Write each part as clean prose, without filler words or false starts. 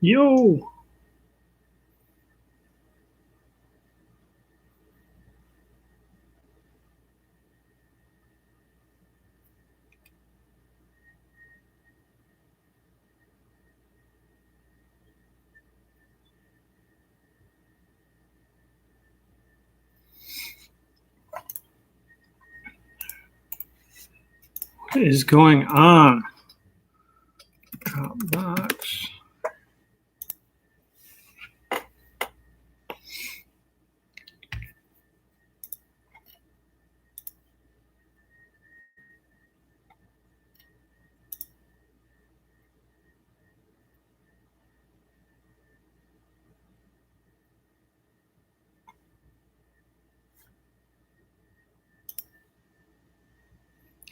Yo, what is going on? Dropbox.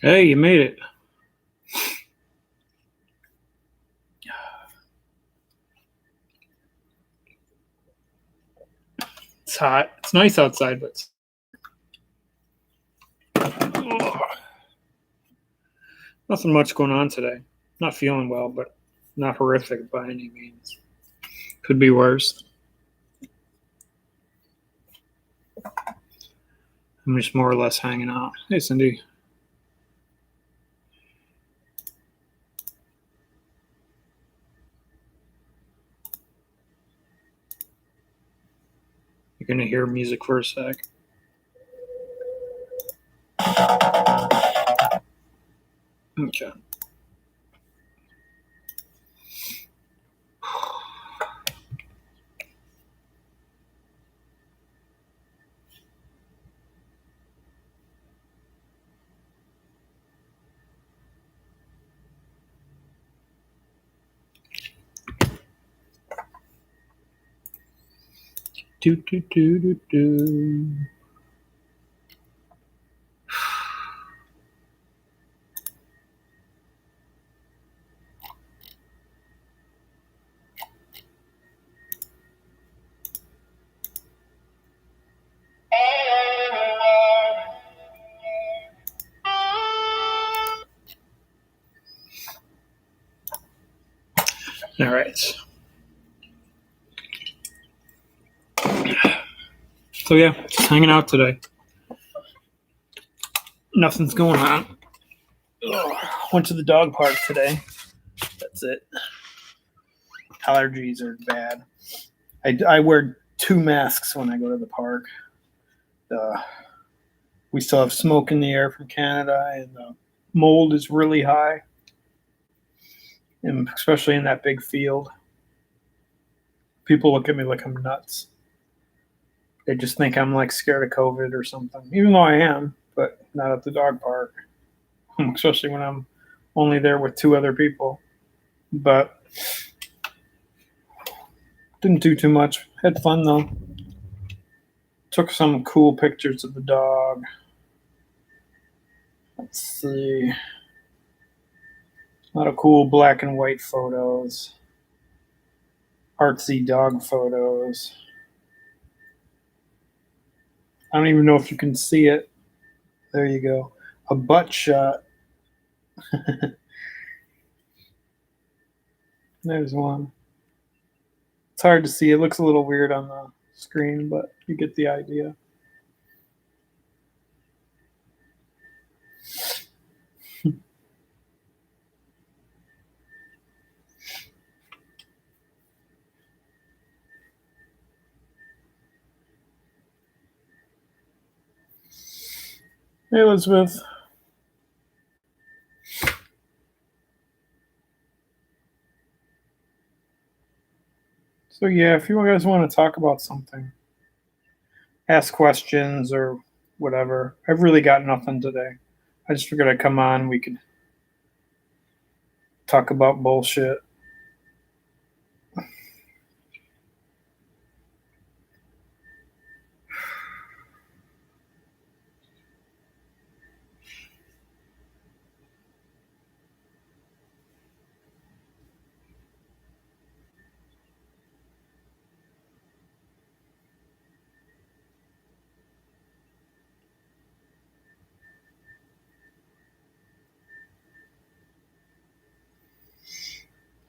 Hey, you made it. It's hot. It's nice outside, but nothing much going on today. Not feeling well, but not horrific by any means. Could be worse. I'm just more or less hanging out. Hey, Cindy. You're going to hear music for a sec. Okay. Do, do, do, do, do. All right. So, yeah, just hanging out today. Nothing's going on. Went to the dog park today. That's it. Allergies are bad. I wear 2 masks when I go to the park. We still have smoke in the air from Canada, and the mold is really high, and especially in that big field. People look at me like I'm nuts. They just think I'm like scared of COVID or something, even though I am, but not at the dog park, especially when I'm only there with 2 other people. But didn't do too much. Had fun though. Took some cool pictures of the dog. Let's see. A lot of cool black and white photos. Artsy dog photos. I don't even know if you can see it. There you go. A butt shot. There's one. It's hard to see. It looks a little weird on the screen, but you get the idea. Hey, Elizabeth. So, yeah, if you guys want to talk about something, ask questions or whatever. I've really got nothing today. I just figured I'd come on. We could talk about bullshit.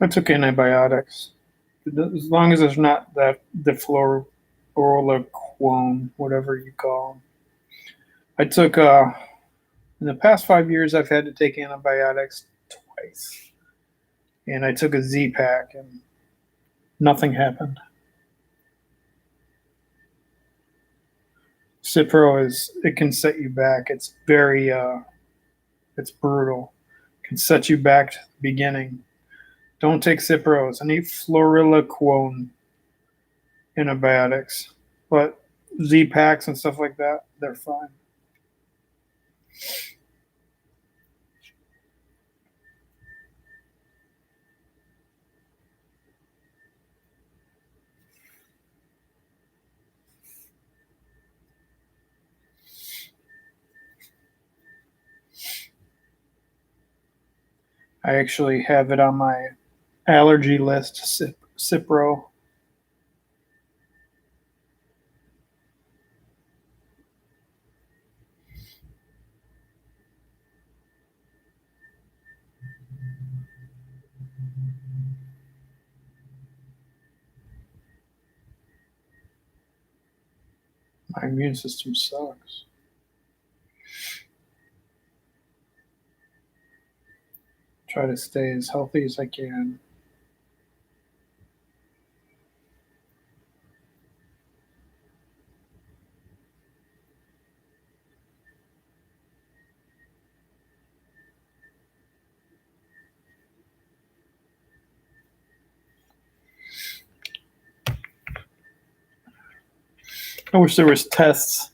I took antibiotics. As long as there's not that defluoroquone, whatever you call them. I took in the past 5 years, I've had to take antibiotics twice, and I took a Z pack, and nothing happened. Cipro it can set you back. It's very it's brutal. It can set you back to the beginning. Don't take Cipros. I need fluoroquone antibiotics, but Z packs and stuff like that, they're fine. I actually have it on my allergy list, Cipro. My immune system sucks. Try to stay as healthy as I can. I wish there was tests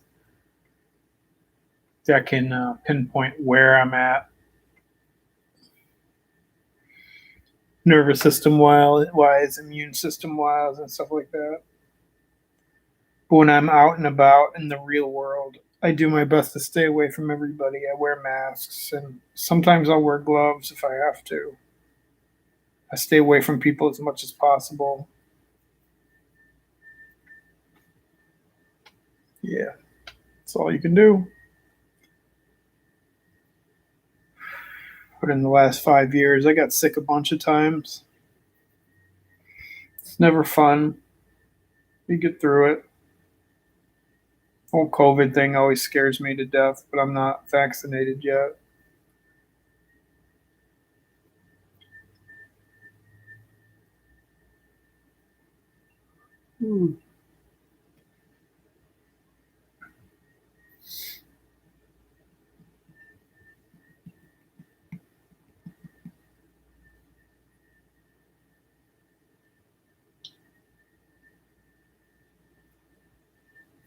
that can pinpoint where I'm at, nervous system wise, immune system wise, and stuff like that. But when I'm out and about in the real world, I do my best to stay away from everybody. I wear masks, and sometimes I'll wear gloves if I have to. I stay away from people as much as possible. Yeah, that's all you can do. But in the last 5 years, I got sick a bunch of times. It's never fun. You get through it. The whole COVID thing always scares me to death, but I'm not vaccinated yet. Hmm.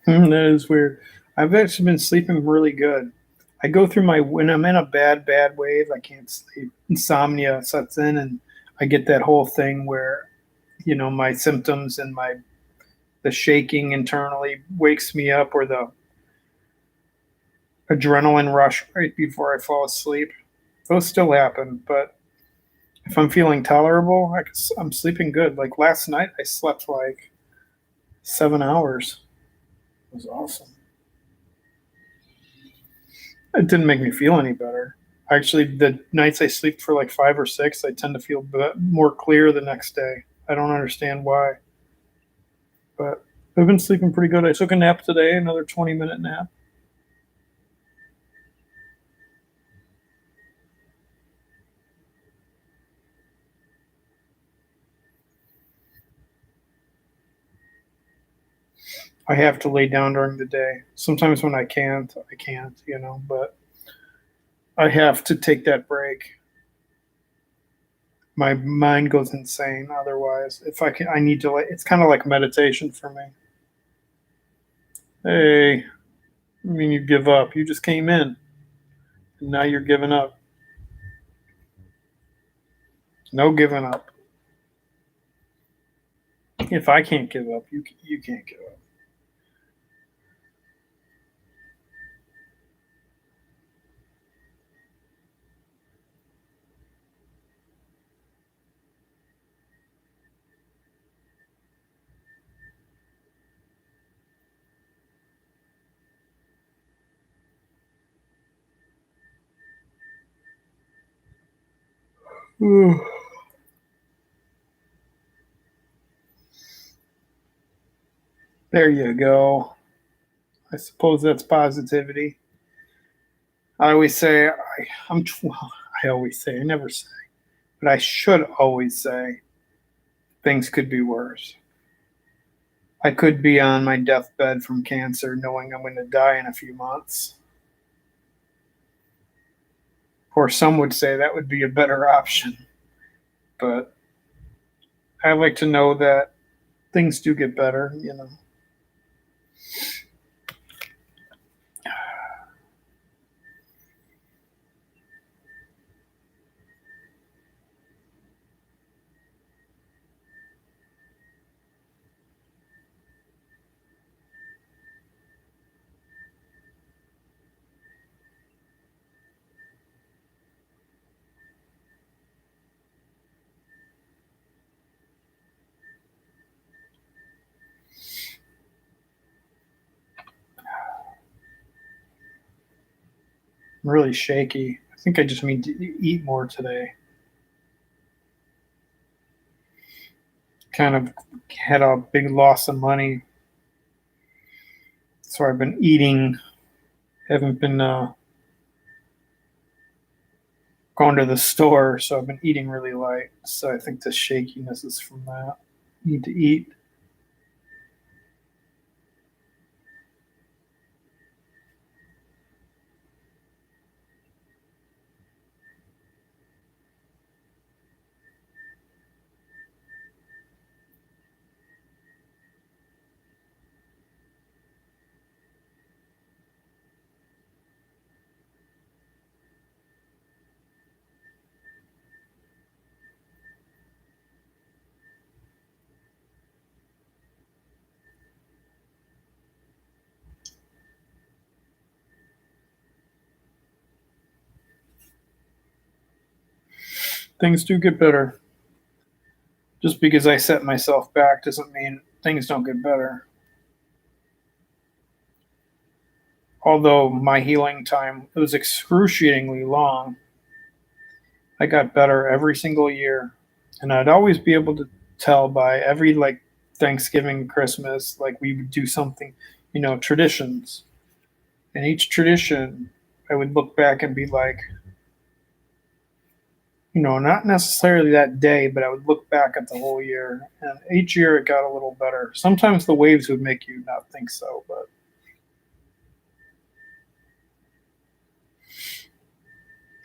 That is weird. I've actually been sleeping really good. I go through when I'm in a bad wave, I can't sleep. Insomnia sets in, and I get that whole thing where, my symptoms and the shaking internally wakes me up, or the adrenaline rush right before I fall asleep. Those still happen, but if I'm feeling tolerable, I'm sleeping good. Like last night, I slept like 7 hours. It was awesome. It didn't make me feel any better. Actually, the nights I sleep for like 5 or 6, I tend to feel more clear the next day. I don't understand why, but I've been sleeping pretty good. I took a nap today, another 20-minute nap. I have to lay down during the day. Sometimes when I can't, but I have to take that break. My mind goes insane otherwise. If I can, I need to, it's kind of like meditation for me. Hey, I mean, you give up. You just came in, and now you're giving up. No giving up. If I can't give up, you can't give up. There you go. I suppose that's positivity. I always say well, I always say I never say, but I should always say things could be worse. I could be on my deathbed from cancer knowing I'm going to die in a few months. Or some would say that would be a better option. But I like to know that things do get better. I'm really shaky. I think I just need to eat more today. Kind of had a big loss of money. So I've been eating, haven't been going to the store, so I've been eating really light. So I think the shakiness is from that. Need to eat. Things do get better. Just because I set myself back doesn't mean things don't get better. Although my healing time it was excruciatingly long, I got better every single year. And I'd always be able to tell by every like Thanksgiving, Christmas, like we would do something, traditions. And each tradition I would look back and be like, not necessarily that day, but I would look back at the whole year. And each year it got a little better. Sometimes the waves would make you not think so, but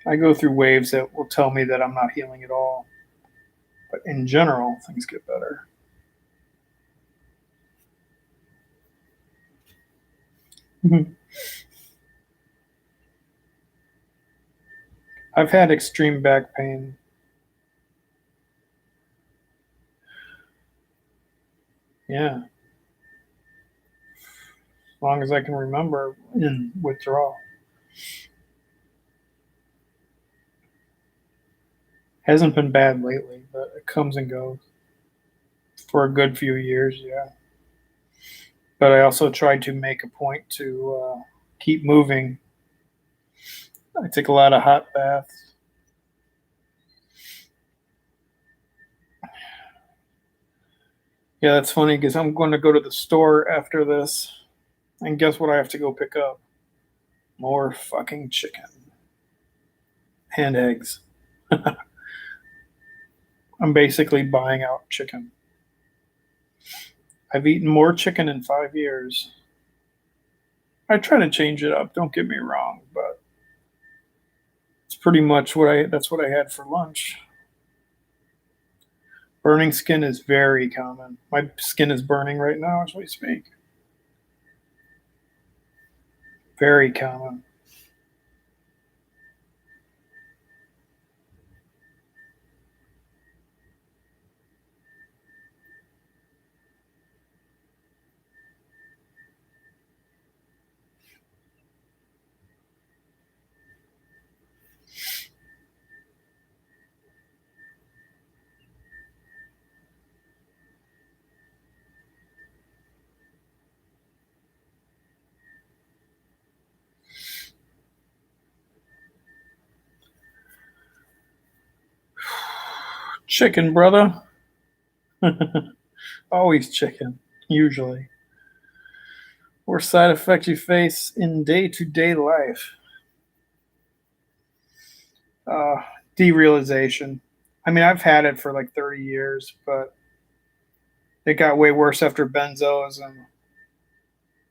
I go through waves that will tell me that I'm not healing at all. But in general, things get better. I've had extreme back pain. Yeah, as long as I can remember in withdrawal. Hasn't been bad lately, but it comes and goes for a good few years. Yeah, but I also try to make a point to keep moving. I take a lot of hot baths. Yeah, that's funny because I'm going to go to the store after this, and guess what? I have to go pick up more fucking chicken and eggs. I'm basically buying out chicken. I've eaten more chicken in 5 years. I try to change it up, don't get me wrong, but it's pretty much that's what I had for lunch. Burning skin is very common. My skin is burning right now as we speak. Very common. Chicken, brother. Always chicken, usually. or side effects you face in day-to-day life. Uh, Derealization. I mean, I've had it for like 30 years, but it got way worse after benzos, and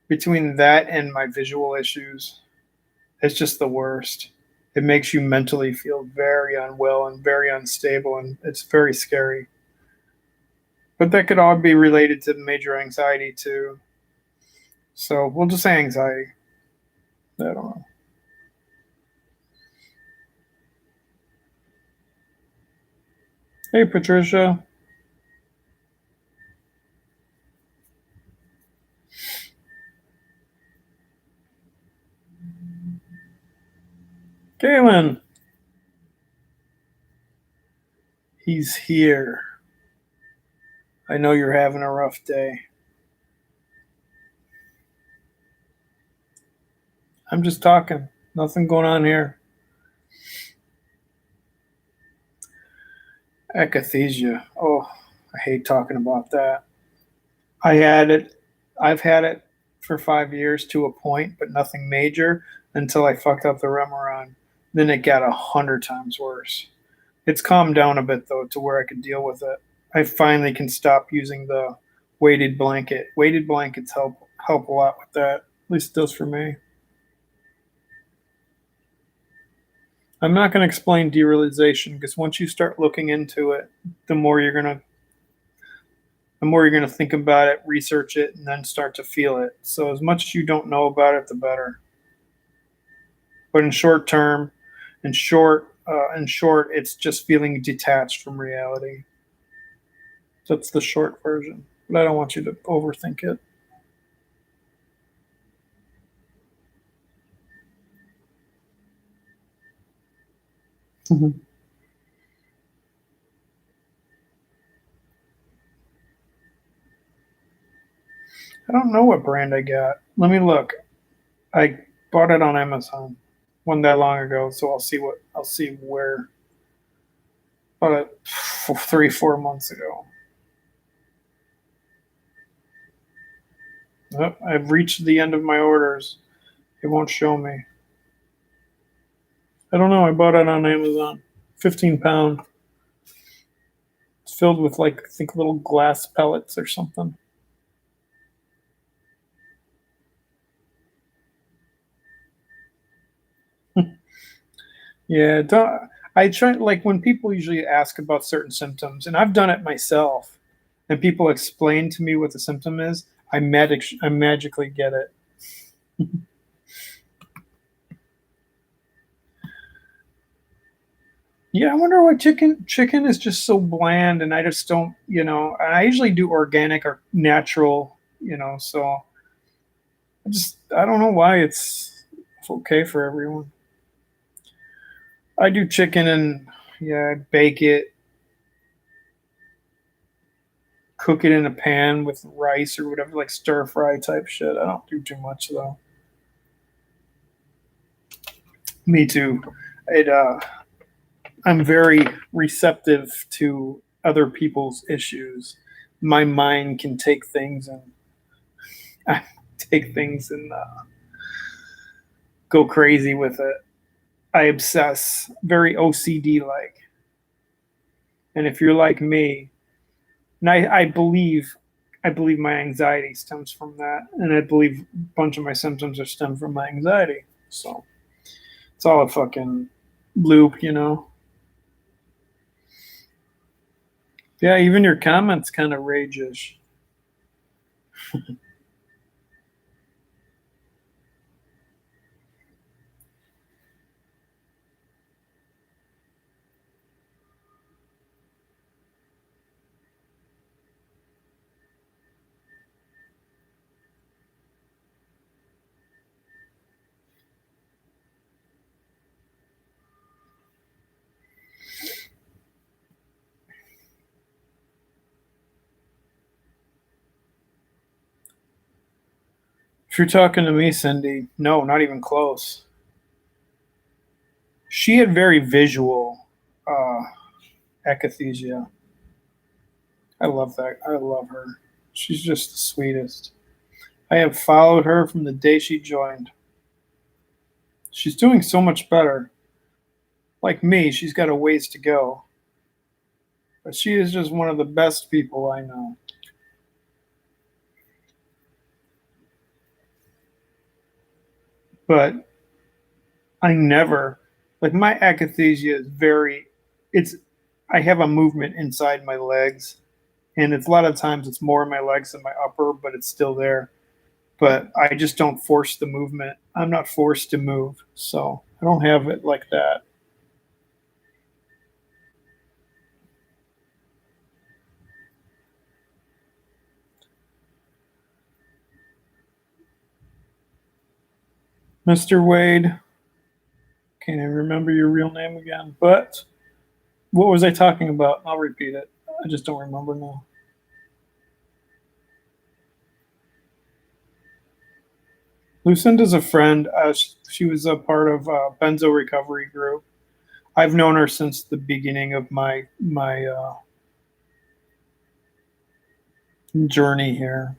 between that and my visual issues, it's just the worst. It makes you mentally feel very unwell and very unstable, and it's very scary. But that could all be related to major anxiety too. So we'll just say anxiety. I don't know. Hey, Patricia. Galen. He's here. I know you're having a rough day. I'm just talking. Nothing going on here. Akathisia. Oh, I hate talking about that. I had it. I've had it for 5 years to a point, but nothing major until I fucked up the Remeron. Then it got 100 times worse. It's calmed down a bit though to where I could deal with it. I finally can stop using the weighted blanket. Weighted blankets help a lot with that. At least it does for me. I'm not going to explain derealization because once you start looking into it, the more you're going to think about it, research it, and then start to feel it. So as much as you don't know about it, the better. But in short term, in short, it's just feeling detached from reality. That's the short version. But I don't want you to overthink it. I don't know what brand I got. Let me look. I bought it on Amazon. Wasn't that long ago, so I'll see where. Bought it 3 4 months ago. Oh, I've reached the end of my orders. It won't show me. I don't know. I bought it on Amazon. 15 pound. It's filled with like I think little glass pellets or something. Yeah, don't, I try like when people usually ask about certain symptoms, and I've done it myself, and people explain to me what the symptom is. I magically get it. Yeah, I wonder why chicken is just so bland, and I just don't. I usually do organic or natural. So I don't know why it's okay for everyone. I do chicken and yeah, I bake it, cook it in a pan with rice or whatever, like stir fry type shit. I don't do too much though. Me too. It I'm very receptive to other people's issues. My mind can take things and take things and go crazy with it. I obsess, very OCD like. And if you're like me, and I believe my anxiety stems from that, and I believe a bunch of my symptoms are stemmed from my anxiety. So it's all a fucking loop. Yeah, even your comments kind of rage-ish. If you're talking to me, Cindy, no, not even close. She had very visual uh, akathisia. I love that. I love her. She's just the sweetest. I have followed her from the day she joined. She's doing so much better. Like me, she's got a ways to go. But she is just one of the best people I know. But I never, like my akathisia is it's, I have a movement inside my legs. And it's a lot of times it's more in my legs than my upper, but it's still there. But I just don't force the movement. I'm not forced to move. So I don't have it like that. Mr. Wade, can't even remember your real name again, but what was I talking about? I'll repeat it. I just don't remember now. Lucinda's a friend. She was a part of Benzo Recovery Group. I've known her since the beginning of my journey here.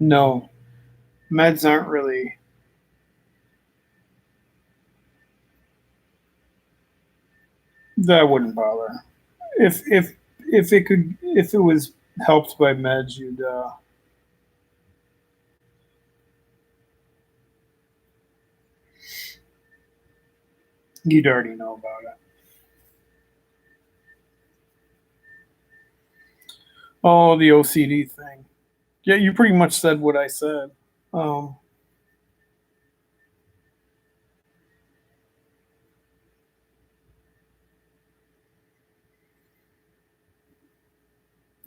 No, meds aren't really. That wouldn't bother. If it could, if it was helped by meds, you'd already know about it. Oh, the OCD thing. Yeah, you pretty much said what I said. Um,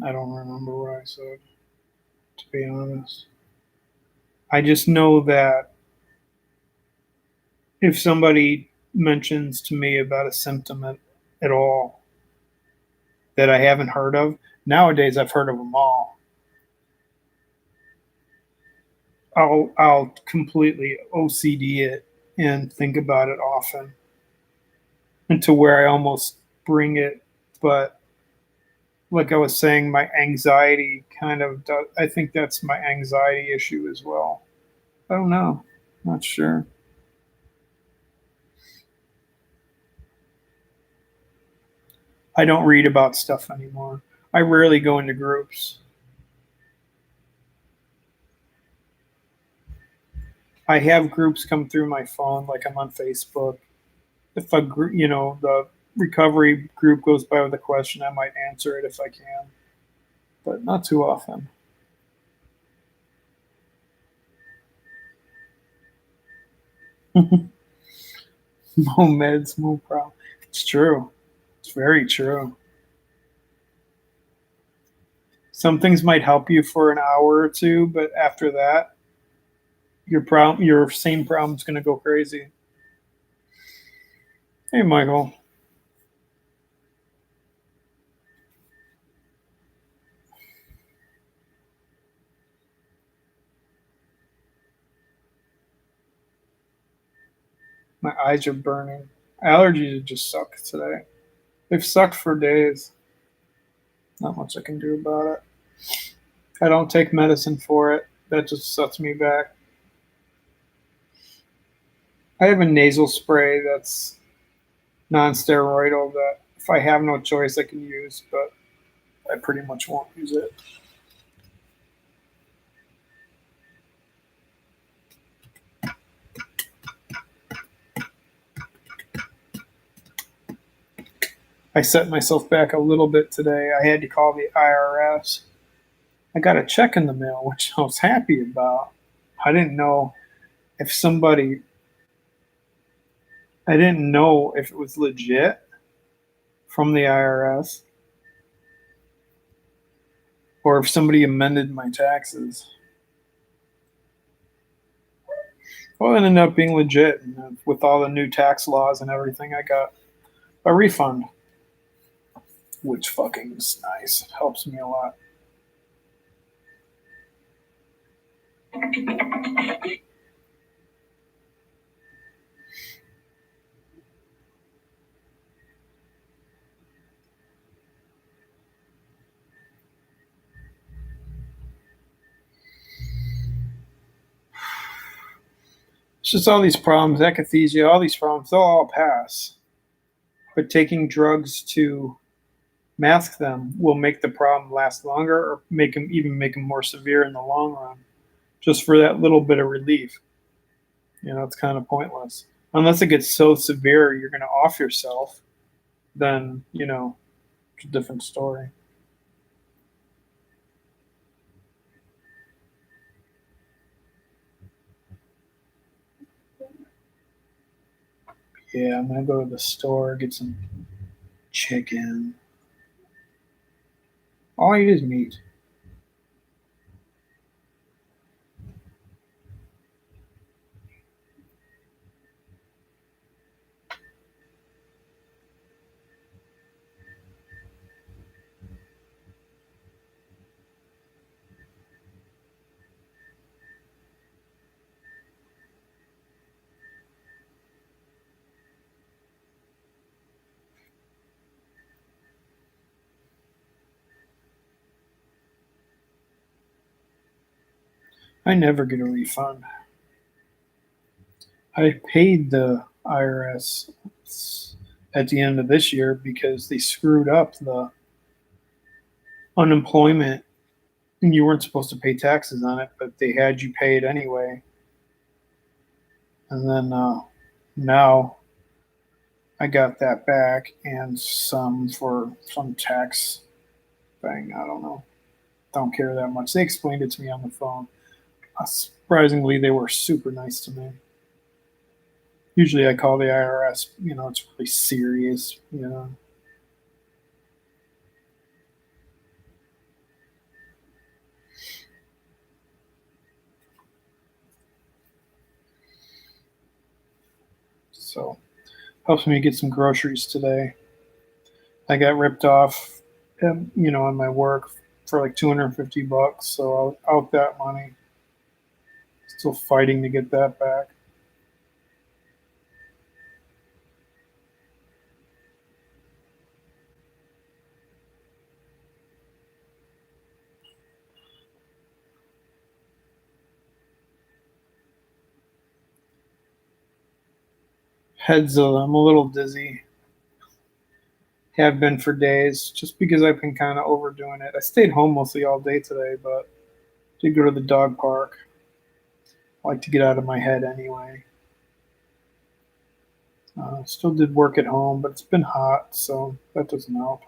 I don't remember what I said, to be honest. I just know that if somebody mentions to me about a symptom at all that I haven't heard of, nowadays I've heard of them all. I'll completely OCD it and think about it often, and to where I almost bring it. But like I was saying, my anxiety kind of does, I think that's my anxiety issue as well. I don't know. Not sure. I don't read about stuff anymore. I rarely go into groups. I have groups come through my phone, like I'm on Facebook. If a the recovery group goes by with a question, I might answer it if I can, but not too often. No meds, no problem. It's true. It's very true. Some things might help you for an hour or two, but after that, your same problem's going to go crazy. Hey, Michael. My eyes are burning. Allergies just suck today. They've sucked for days. Not much I can do about it. I don't take medicine for it. That just sets me back. I have a nasal spray that's non-steroidal that if I have no choice I can use, but I pretty much won't use it. I set myself back a little bit today. I had to call the IRS. I got a check in the mail, which I was happy about. I didn't know if somebody, I didn't know if it was legit from the IRS or if somebody amended my taxes. Well, it ended up being legit. And with all the new tax laws and everything, I got a refund, which fucking is nice. It helps me a lot. just all these problems, akathisia, all these problems, they'll all pass. But taking drugs to mask them will make the problem last longer or make them more severe in the long run, just for that little bit of relief. It's kind of pointless. Unless it gets so severe you're going to off yourself, then, it's a different story. Yeah, I'm going to go to the store, get some chicken. All I eat is meat. I never get a refund. I paid the IRS at the end of this year because they screwed up the unemployment, and you weren't supposed to pay taxes on it, but they had you pay it anyway. And then now I got that back and some for some tax thing. I don't know. Don't care that much. They explained it to me on the phone. Surprisingly, they were super nice to me. Usually I call the IRS, it's really serious. So helps me get some groceries today. I got ripped off, on my work for like $250, so out that money. Still fighting to get that back. I'm a little dizzy. Have been for days, just because I've been kind of overdoing it. I stayed home mostly all day today, but did go to the dog park. I like to get out of my head anyway. Still did work at home, but it's been hot, so that doesn't help.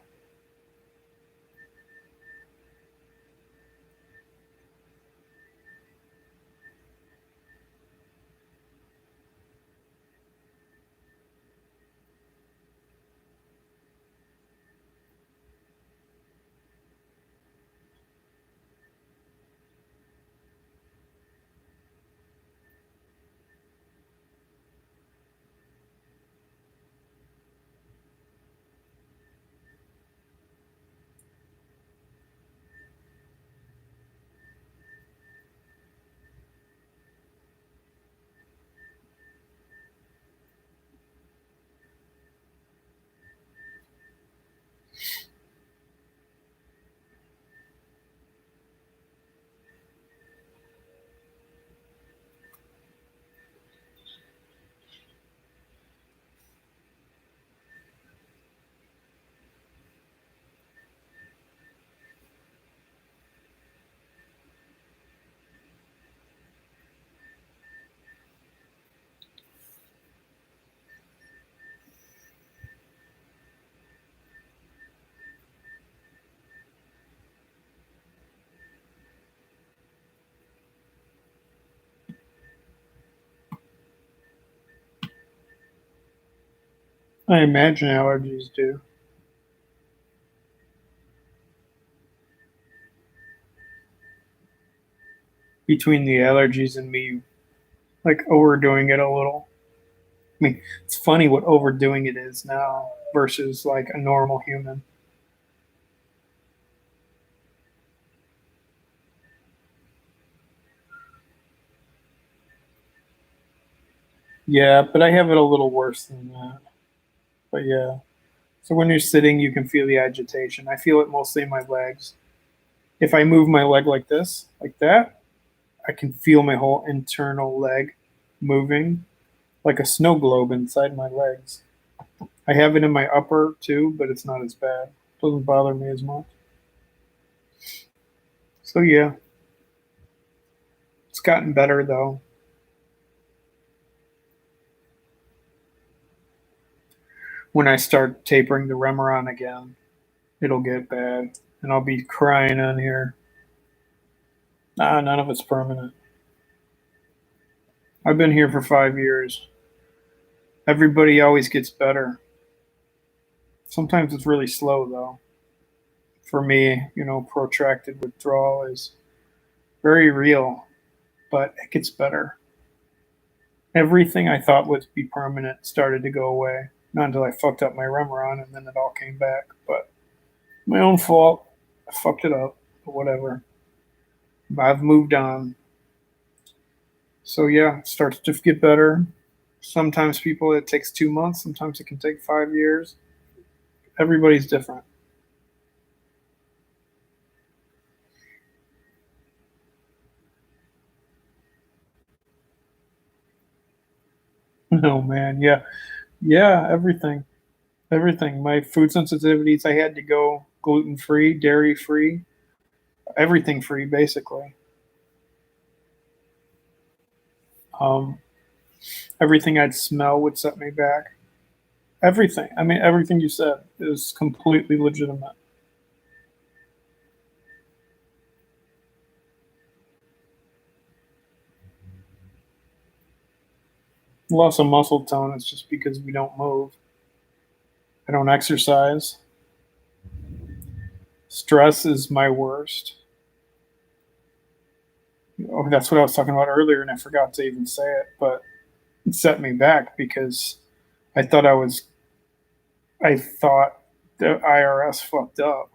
I imagine allergies do. Between the allergies and me, like overdoing it a little. I mean, it's funny what overdoing it is now versus like a normal human. Yeah, but I have it a little worse than that. But yeah. So when you're sitting, you can feel the agitation. I feel it mostly in my legs. If I move my leg like this, like that, I can feel my whole internal leg. moving like a snow globe inside my legs. I have it in my upper too, but it's not as bad. It doesn't bother me as much. So yeah, it's gotten better though. When I start tapering the Remeron again, it'll get bad, and I'll be crying on here. Nah, none of it's permanent. I've been here for 5 years. Everybody always gets better. Sometimes it's really slow though. For me, protracted withdrawal is very real, but it gets better. Everything I thought would be permanent started to go away. Not until I fucked up my Remeron and then it all came back. But my own fault. I fucked it up. But whatever. I've moved on. So yeah, it starts to get better. Sometimes people it takes 2 months, sometimes it can take 5 years. Everybody's different. No man, yeah. Yeah, everything. Everything. My food sensitivities, I had to go gluten free, dairy free, everything free basically. Um, Everything I'd smell would set me back. Everything. I mean, everything you said is completely legitimate. Loss of muscle tone is just because we don't move. I don't exercise. Stress is my worst. Oh, that's what I was talking about earlier, and I forgot to even say it, but it set me back because I thought I was, I thought the IRS fucked up.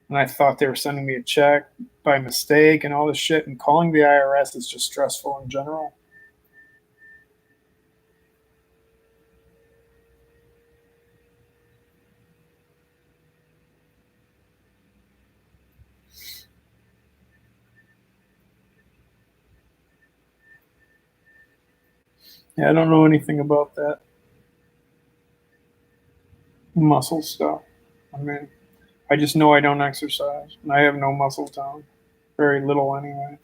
And I thought they were sending me a check by mistake and all this shit. And calling the IRS is just stressful in general. Yeah, I don't know anything about that muscle stuff. I mean, I just know I don't exercise and I have no muscle tone. Very little anyway.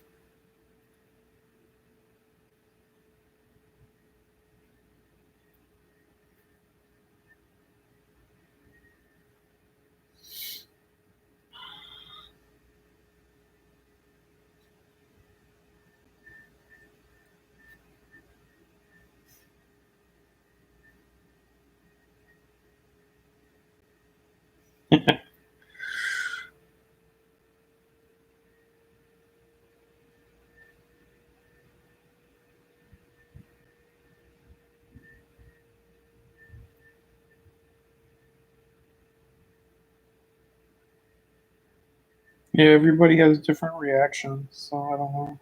Yeah, everybody has different reactions, so I don't know.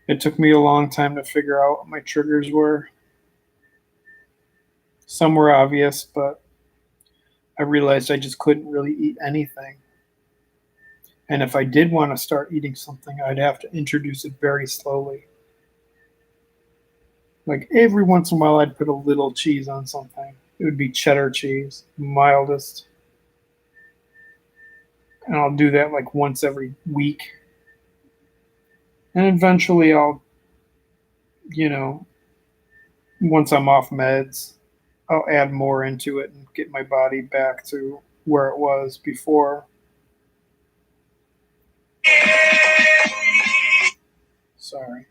It took me a long time to figure out what my triggers were. Some were obvious, but I realized I just couldn't really eat anything. And if I did want to start eating something, I'd have to introduce it very slowly. Like every once in a while, I'd put a little cheese on something. It would be cheddar cheese, mildest. And I'll do that like once every week. And eventually, you know, once I'm off meds, I'll add more into it and get my body back to where it was before. Sorry.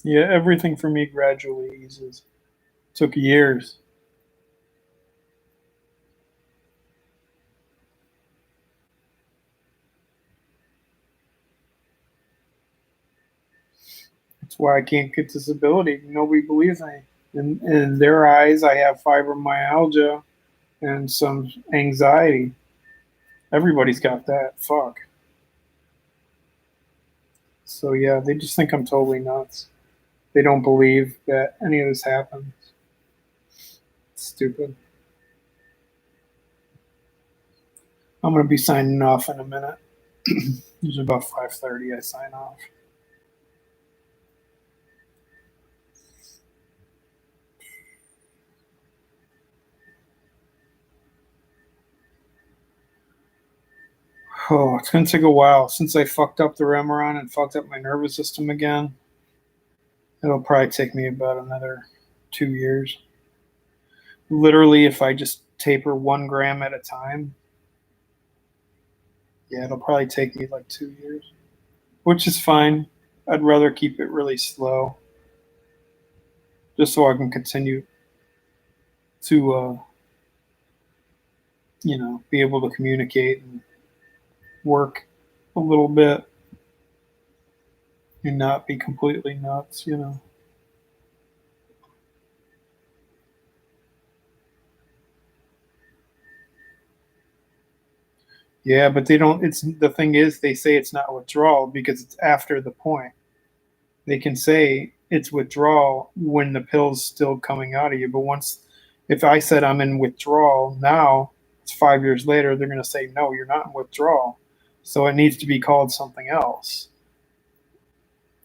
Yeah, everything for me gradually eases. Took years. That's why I can't get disability. Nobody believes me. In their eyes, I have fibromyalgia and some anxiety. Everybody's got that. Fuck. So yeah, they just think I'm totally nuts. They don't believe that any of this happens. It's stupid. I'm going to be signing off in a minute. Usually about 5:30 I sign off. Oh, it's going to take a while since I fucked up the Remeron and fucked up my nervous system again. It'll probably take me about another 2 years. Literally, if I just taper 1 gram at a time, yeah, it'll probably take me like 2 years, which is fine. I'd rather keep it really slow just so I can continue to, be able to communicate and work a little bit and not be completely nuts. Yeah, but they don't. It's the thing is, they say it's not withdrawal because it's after the point. They can say it's withdrawal when the pill's still coming out of you, but if I said I'm in withdrawal now, it's 5 years later, they're going to say no, you're not in withdrawal, so it needs to be called something else.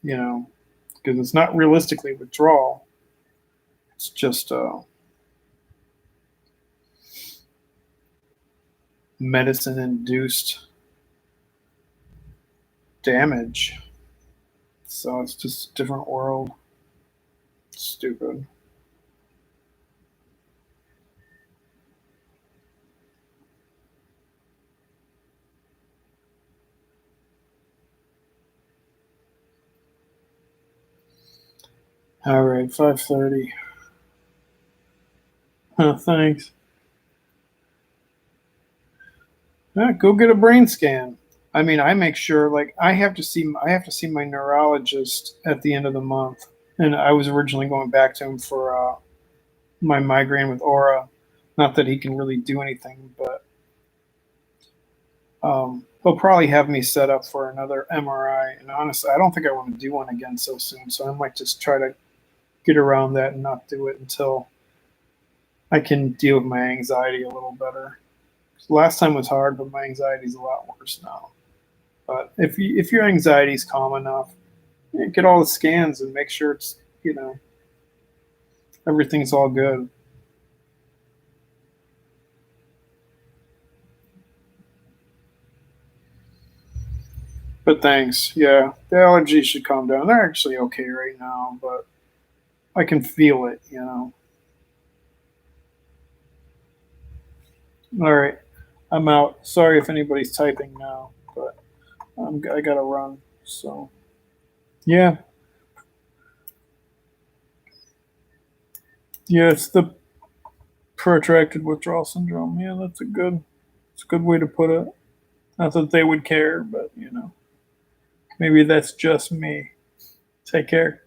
Because it's not realistically withdrawal. It's just medicine-induced damage. So it's just a different world. Stupid. All right, 5:30. Oh, thanks. Yeah, go get a brain scan. I mean, I make sure like I have to see my neurologist at the end of the month, and I was originally going back to him for my migraine with Aura. Not that he can really do anything, but he'll probably have me set up for another MRI. And honestly, I don't think I want to do one again so soon. So I might just try to get around that and not do it until I can deal with my anxiety a little better. Last time was hard, but my anxiety is a lot worse now. But if your anxiety is calm enough, get all the scans and make sure it's everything's all good. But thanks. Yeah, the allergies should calm down. They're actually okay right now, but I can feel it. All right, I'm out. Sorry if anybody's typing now, but I gotta run. So yeah, yeah, it's the protracted withdrawal syndrome. Yeah, it's a good way to put it. Not that they would care, but maybe that's just me. Take care.